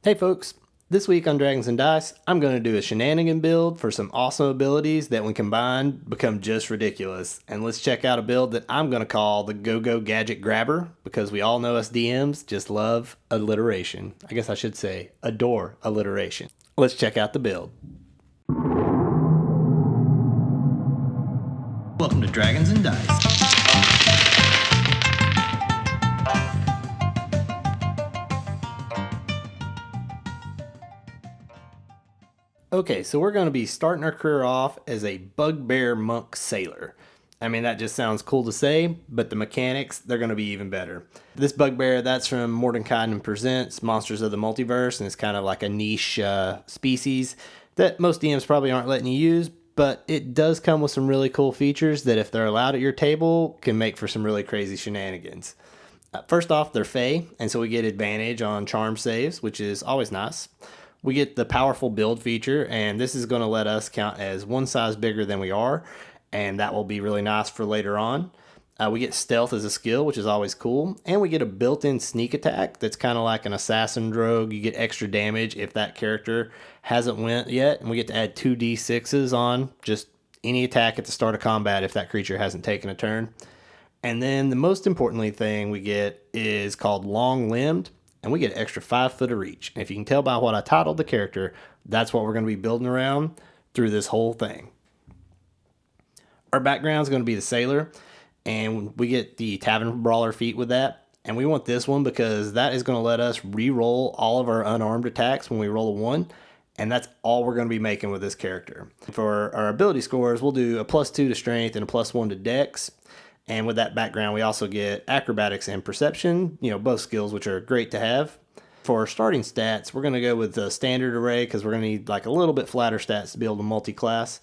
Hey folks, this week on Dragons and Dice, I'm going to do a Shenanigan build for some awesome abilities that when combined become just ridiculous. And let's check out a build that I'm going to call the Go Go Gadget Grappler, because we all know us DMs just love alliteration. I guess I should say adore alliteration. Let's check out the build. Welcome to Dragons and Dice. Okay, so we're going to be starting our career off as a bugbear monk sailor. I mean, that just sounds cool to say, but the mechanics, they're going to be even better. This bugbear, that's from Mordenkainen Presents Monsters of the Multiverse, and it's kind of like a niche species that most DMs probably aren't letting you use, but it does come with some really cool features that, if they're allowed at your table, can make for some really crazy shenanigans. First off, they're Fey, and so we get advantage on charm saves, which is always nice. We get the powerful build feature, and this is going to let us count as one size bigger than we are, and that will be really nice for later on. We get stealth as a skill, which is always cool, and we get a built-in sneak attack that's kind of like an assassin rogue. You get extra damage if that character hasn't went yet, and we get to add 2d6s on just any attack at the start of combat if that creature hasn't taken a turn. And then the most importantly thing we get is called Long Limbed, and we get an extra 5 foot of reach. And if you can tell by what I titled the character, that's what we're going to be building around through this whole thing. Our background is going to be the sailor, and we get the Tavern Brawler feat with that. And we want this one because that is going to let us re-roll all of our unarmed attacks when we roll a 1, and that's all we're going to be making with this character. For our ability scores, we'll do a +2 to strength and a +1 to dex. And with that background, we also get acrobatics and perception, both skills which are great to have. For our starting stats, we're going to go with the standard array because we're going to need like a little bit flatter stats to be able to multi-class.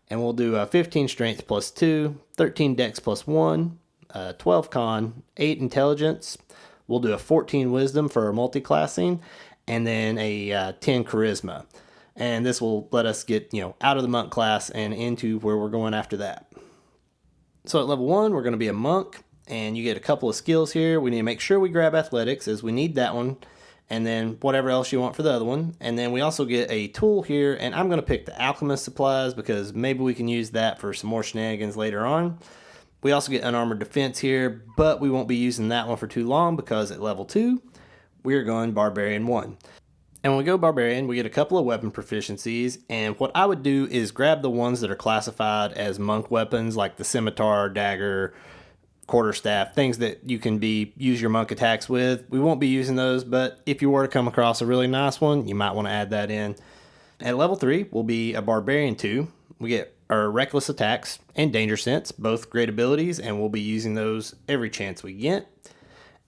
And we'll do 15 strength +2, 13 dex +1, 12 con, 8 intelligence. We'll do a 14 wisdom for our multi-classing, and then a 10 charisma. And this will let us get, out of the monk class and into where we're going after that. So at level 1, we're going to be a monk, and you get a couple of skills here. We need to make sure we grab athletics, as we need that one, and then whatever else you want for the other one. And then we also get a tool here, and I'm going to pick the alchemist supplies because maybe we can use that for some more shenanigans later on. We also get unarmored defense here, but we won't be using that one for too long because at level 2, we are going barbarian 1. And when we go barbarian, we get a couple of weapon proficiencies, and what I would do is grab the ones that are classified as monk weapons, like the scimitar, dagger, quarterstaff, things that you can use your monk attacks with. We won't be using those, but if you were to come across a really nice one, you might want to add that in. At level 3, we'll be a barbarian 2. We get our reckless attacks and danger sense, both great abilities, and we'll be using those every chance we get.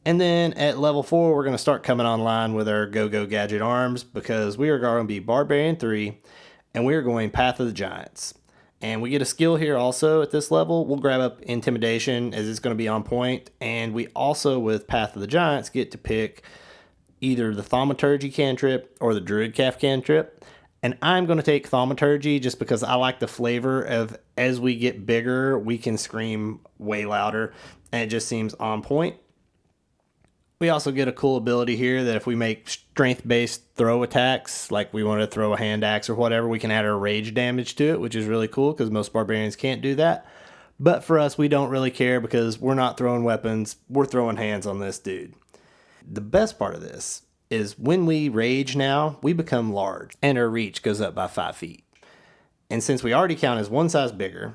And then at level 4, we're going to start coming online with our Go Go Gadget arms because we are going to be Barbarian 3, and we are going Path of the Giants. And we get a skill here also at this level. We'll grab up Intimidation as it's going to be on point. And we also, with Path of the Giants, get to pick either the Thaumaturgy cantrip or the Druid Calf cantrip. And I'm going to take Thaumaturgy just because I like the flavor of, as we get bigger, we can scream way louder, and it just seems on point. We also get a cool ability here that if we make strength-based throw attacks, like we want to throw a hand axe or whatever, we can add our rage damage to it, which is really cool because most barbarians can't do that. But for us, we don't really care because we're not throwing weapons, we're throwing hands on this dude. The best part of this is when we rage now, we become large, and our reach goes up by 5 feet. And since we already count as one size bigger,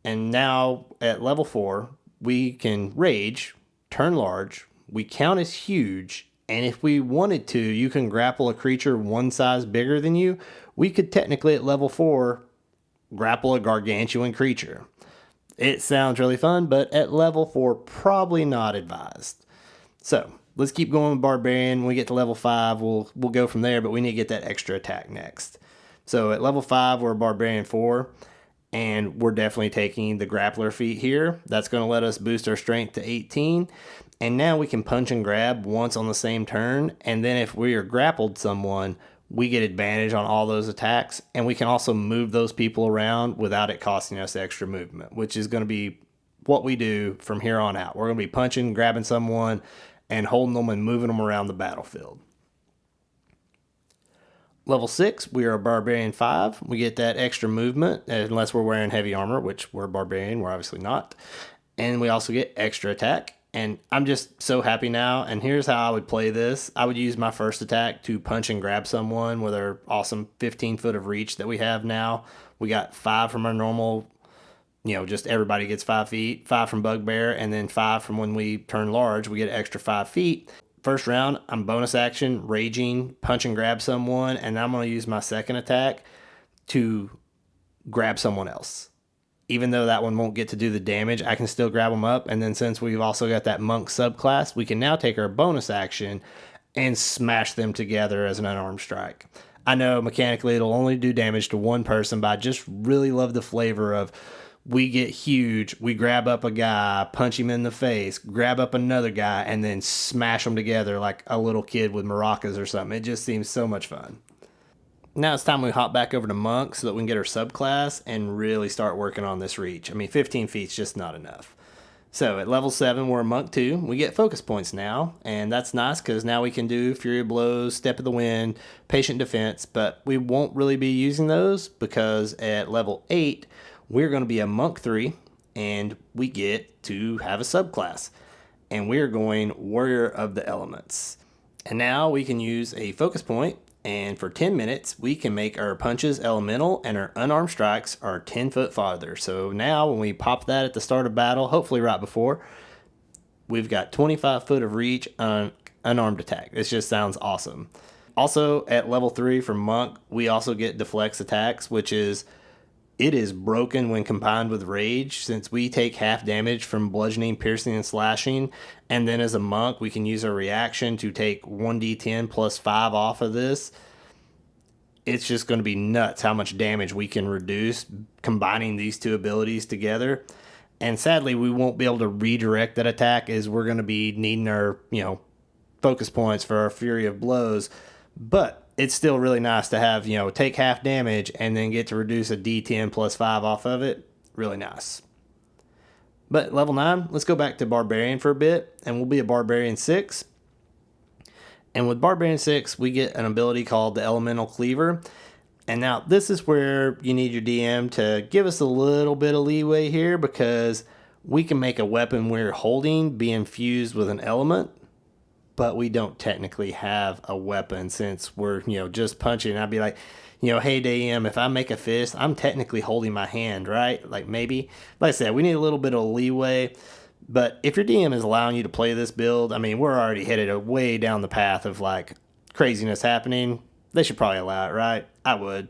and now at level 4, we can rage, turn large, we count as huge, and if we wanted to, you can grapple a creature one size bigger than you. We could technically, at level 4, grapple a gargantuan creature. It sounds really fun, but at level 4, probably not advised. So, let's keep going with Barbarian. When we get to level 5, we'll go from there, but we need to get that extra attack next. So, at level 5, we're Barbarian 4, and we're definitely taking the Grappler feat here. That's going to let us boost our strength to 18. And now we can punch and grab once on the same turn. And then if we are grappled someone, we get advantage on all those attacks. And we can also move those people around without it costing us extra movement, which is going to be what we do from here on out. We're going to be punching, grabbing someone, and holding them and moving them around the battlefield. Level 6, we are a Barbarian 5. We get that extra movement, unless we're wearing heavy armor, which we're a Barbarian, we're obviously not. And we also get extra attack. And I'm just so happy now. And here's how I would play this. I would use my first attack to punch and grab someone with our awesome 15 foot of reach that we have now. We got 5 from our normal, just everybody gets 5 feet, 5 from Bugbear, and then 5 from when we turn large, we get an extra 5 feet. First round, I'm bonus action, raging, punch and grab someone, and I'm going to use my second attack to grab someone else. Even though that one won't get to do the damage, I can still grab them up, and then since we've also got that monk subclass, we can now take our bonus action and smash them together as an unarmed strike. I know mechanically it'll only do damage to one person, but I just really love the flavor of we get huge, we grab up a guy, punch him in the face, grab up another guy, and then smash them together like a little kid with maracas or something. It just seems so much fun. Now it's time we hop back over to Monk so that we can get our subclass and really start working on this reach. 15 feet's just not enough. So at level 7, we're a Monk 2. We get focus points now, and that's nice because now we can do Fury of Blows, Step of the Wind, Patient Defense, but we won't really be using those because at level 8, we're going to be a Monk 3, and we get to have a subclass. And we're going Warrior of the Elements. And now we can use a focus point, and for 10 minutes, we can make our punches elemental, and our unarmed strikes are 10 foot farther. So now when we pop that at the start of battle, hopefully right before, we've got 25 foot of reach on unarmed attack. This just sounds awesome. Also, at level 3 for Monk, we also get Deflects attacks, which is... it is broken when combined with Rage, since we take half damage from bludgeoning, piercing, and slashing. And then as a monk, we can use our reaction to take 1d10 plus 5 off of this. It's just going to be nuts how much damage we can reduce combining these two abilities together. And sadly, we won't be able to redirect that attack as we're going to be needing our, focus points for our Fury of Blows. But it's still really nice to have, take half damage and then get to reduce a d10 plus 5 off of it. Really nice. But level 9, let's go back to Barbarian for a bit, and we'll be a Barbarian 6. And with Barbarian 6, we get an ability called the Elemental Cleaver. And now this is where you need your DM to give us a little bit of leeway here, because we can make a weapon we're holding be infused with an element, but we don't technically have a weapon since we're, just punching. I'd be like, hey, DM, if I make a fist, I'm technically holding my hand, right? Like maybe, like I said, we need a little bit of leeway. But if your DM is allowing you to play this build, we're already headed way down the path of like craziness happening. They should probably allow it, right? I would.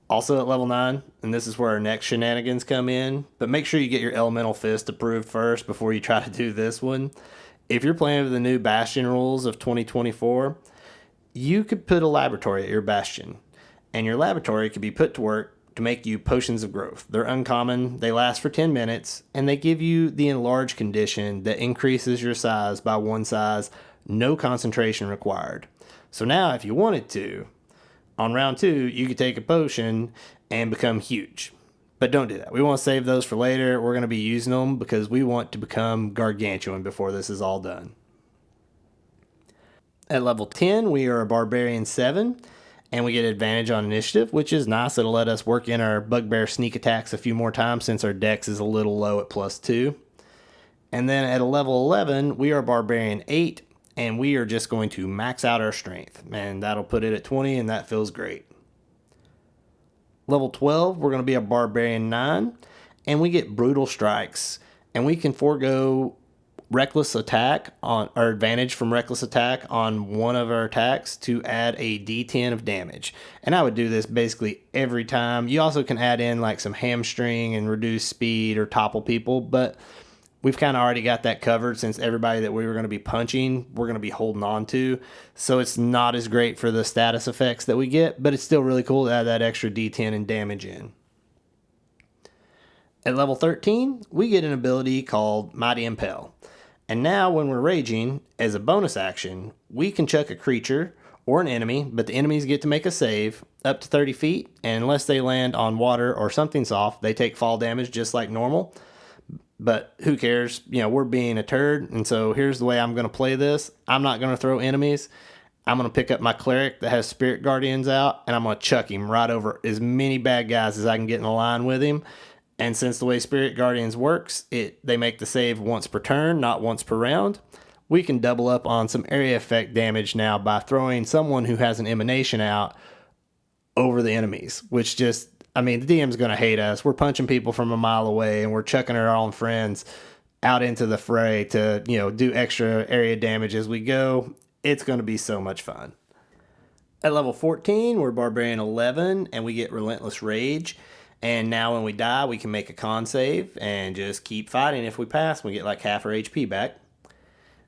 Also at level 9, and this is where our next shenanigans come in, but make sure you get your elemental fist approved first before you try to do this one. If you're playing with the new Bastion rules of 2024, you could put a laboratory at your Bastion, and your laboratory could be put to work to make you potions of growth. They're uncommon, they last for 10 minutes, and they give you the enlarge condition that increases your size by 1 size, no concentration required. So now if you wanted to, on round 2, you could take a potion and become huge. But don't do that. We want to save those for later. We're going to be using them because we want to become gargantuan before this is all done. At level 10, we are a Barbarian 7, and we get advantage on initiative, which is nice. It'll let us work in our Bugbear sneak attacks a few more times since our dex is a little low at +2. And then at a level 11, we are Barbarian 8, and we are just going to max out our strength. And that'll put it at 20, and that feels great. Level 12, we're going to be a Barbarian 9, and we get Brutal Strikes, and we can forego Reckless Attack on our advantage from Reckless Attack on one of our attacks to add a d10 of damage. And I would do this basically every time. You also can add in like some hamstring and reduce speed or topple people, but we've kind of already got that covered since everybody that we were going to be punching, we're going to be holding on to. So it's not as great for the status effects that we get, but it's still really cool to add that extra d10 and damage in. At level 13, we get an ability called Mighty Impel. And now when we're raging, as a bonus action, we can chuck a creature or an enemy, but the enemies get to make a save up to 30 feet, and unless they land on water or something soft, they take fall damage just like normal. But who cares? We're being a turd, and so here's the way I'm going to play this. I'm not going to throw enemies. I'm going to pick up my cleric that has spirit guardians out, and I'm going to chuck him right over as many bad guys as I can get in a line with him. And since the way spirit guardians works, they make the save once per turn, not once per round. We can double up on some area effect damage now by throwing someone who has an emanation out over the enemies, which just, I mean, the DM's going to hate us. We're punching people from a mile away, and we're chucking our own friends out into the fray to, do extra area damage as we go. It's going to be so much fun. At level 14, we're Barbarian 11, and we get Relentless Rage. And now when we die, we can make a con save and just keep fighting. If we pass, we get like half our HP back.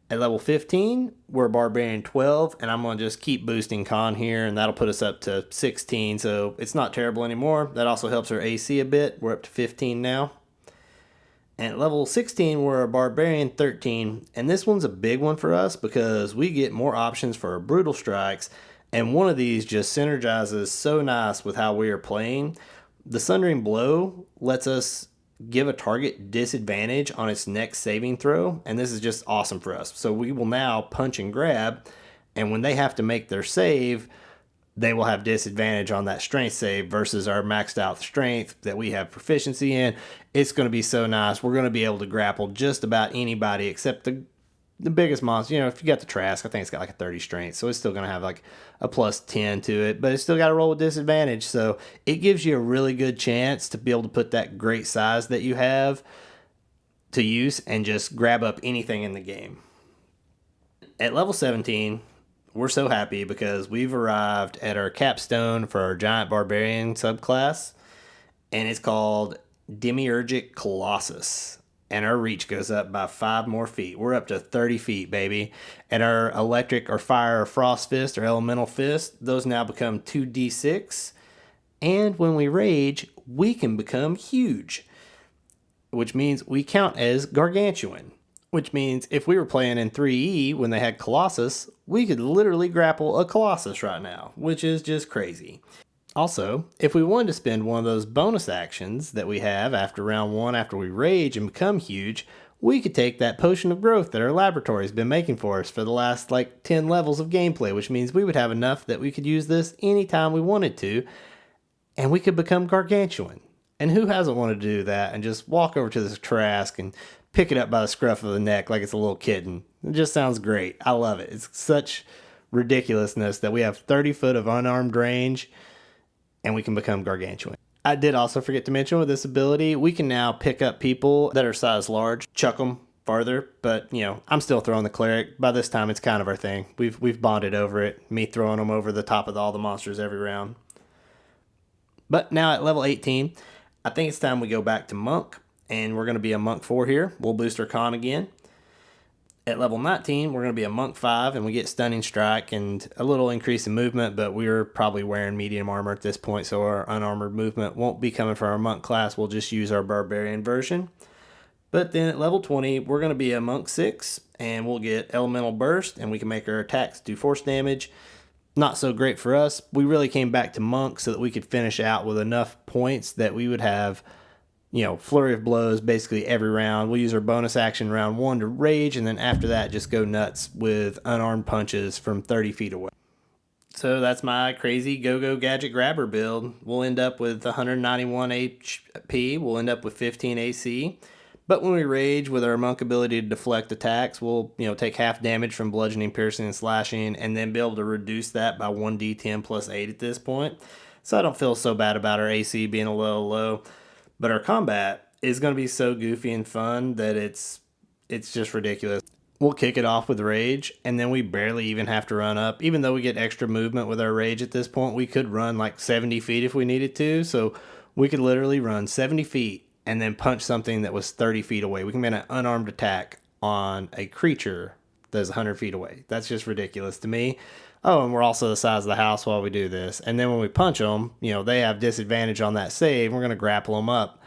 At level 15, we're Barbarian 12, and I'm going to just keep boosting con here, and that'll put us up to 16, so it's not terrible anymore. That also helps our AC a bit. We're up to 15 now. And at level 16, we're a Barbarian 13, and this one's a big one for us because we get more options for our Brutal Strikes, and one of these just synergizes so nice with how we are playing. The Sundering Blow lets us give a target disadvantage on its next saving throw, and this is just awesome for us. So we will now punch and grab, and when they have to make their save, they will have disadvantage on that strength save versus our maxed out strength that we have proficiency in. It's going to be so nice. We're going to be able to grapple just about anybody except the biggest monster. If you got the Tarrasque, I think it's got like a 30 strength, so it's still going to have like a plus 10 to it, but it's still got to roll with disadvantage. So it gives you a really good chance to be able to put that great size that you have to use and just grab up anything in the game. At level 17, we're so happy because we've arrived at our capstone for our giant barbarian subclass, and it's called Demiurgic Colossus. And our reach goes up by 5 more feet. We're up to 30 feet, baby. And our electric or fire or frost fist or elemental fist, those now become 2d6. And when we rage, we can become huge, which means we count as gargantuan. Which means if we were playing in 3E when they had Colossus, we could literally grapple a Colossus right now, which is just crazy. Also, if we wanted to spend one of those bonus actions that we have after round 1 after we rage and become huge, we could take that potion of growth that our laboratory's been making for us for the last 10 levels of gameplay, which means we would have enough that we could use this anytime we wanted to, and we could become gargantuan. And who hasn't wanted to do that and just walk over to this Tarrasque and pick it up by the scruff of the neck like it's a little kitten? It just sounds great. I love it. It's such ridiculousness that we have 30 foot of unarmed range and we can become gargantuan. I did also forget to mention with this ability, we can now pick up people that are size large, chuck them farther, but I'm still throwing the cleric. By this time, it's kind of our thing. We've bonded over it, me throwing them over the top of all the monsters every round. But now at level 18, I think it's time we go back to Monk, and we're going to be a Monk 4 here. We'll boost our con again. At level 19, we're going to be a Monk 5, and we get Stunning Strike and a little increase in movement, but we're probably wearing medium armor at this point, so our unarmored movement won't be coming from our Monk class. We'll just use our Barbarian version. But then at level 20, we're going to be a Monk 6, and we'll get Elemental Burst, and we can make our attacks do force damage. Not so great for us. We really came back to Monk so that we could finish out with enough points that we would have flurry of blows basically every round. We'll use our bonus action round 1 to rage, and then after that, just go nuts with unarmed punches from 30 feet away. So that's my crazy Go Go Gadget Grappler build. We'll end up with 191 HP. We'll end up with 15 AC. But when we rage with our Monk ability to deflect attacks, we'll take half damage from bludgeoning, piercing, and slashing, and then be able to reduce that by 1d10 plus 8 at this point. So I don't feel so bad about our AC being a little low. But our combat is going to be so goofy and fun that it's just ridiculous. We'll kick it off with rage, and then we barely even have to run up. Even though we get extra movement with our rage at this point, we could run 70 feet if we needed to. So we could literally run 70 feet and then punch something that was 30 feet away. We can make an unarmed attack on a creature that's 100 feet away. That's just ridiculous to me. Oh, and we're also the size of the house while we do this. And then when we punch them, they have disadvantage on that save. We're going to grapple them up.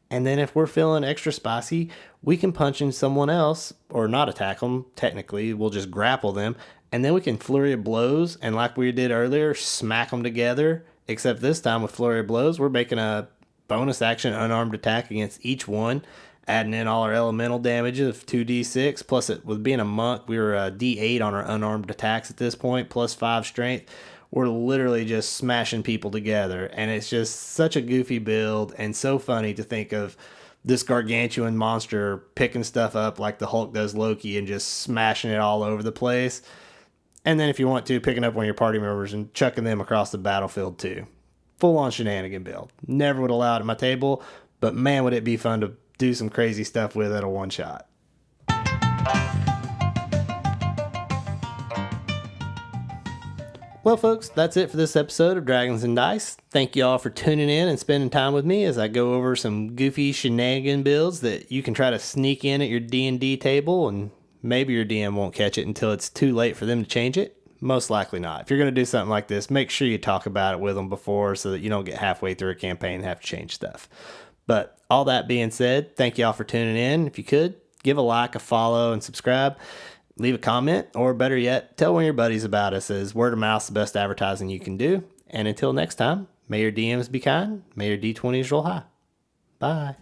And then if we're feeling extra spicy, we can punch in someone else or not attack them. Technically, we'll just grapple them. And then we can flurry of blows. And like we did earlier, smack them together. Except this time with flurry of blows, we're making a bonus action unarmed attack against each one. adding in all our elemental damage of 2d6, plus it with being a monk, we were a d8 on our unarmed attacks at this point, plus 5 strength. We're literally just smashing people together, and it's just such a goofy build and so funny to think of this gargantuan monster picking stuff up like the Hulk does Loki and just smashing it all over the place. And then if you want to, picking up one of your party members and chucking them across the battlefield too. Full on shenanigan build. Never would allow it at my table, but man, would it be fun to do some crazy stuff with at a one shot. Well, folks, that's it for this episode of Dragons and Dice. Thank you all for tuning in and spending time with me as I go over some goofy shenanigan builds that you can try to sneak in at your D&D table, and maybe your DM won't catch it until it's too late for them to change it. Most likely not. If you're going to do something like this, make sure you talk about it with them before so that you don't get halfway through a campaign and have to change stuff. But all that being said, thank you all for tuning in. If you could, give a like, a follow, and subscribe. Leave a comment, or better yet, tell one of your buddies about us, as word of mouth is the best advertising you can do. And until next time, may your DMs be kind, may your D20s roll high. Bye.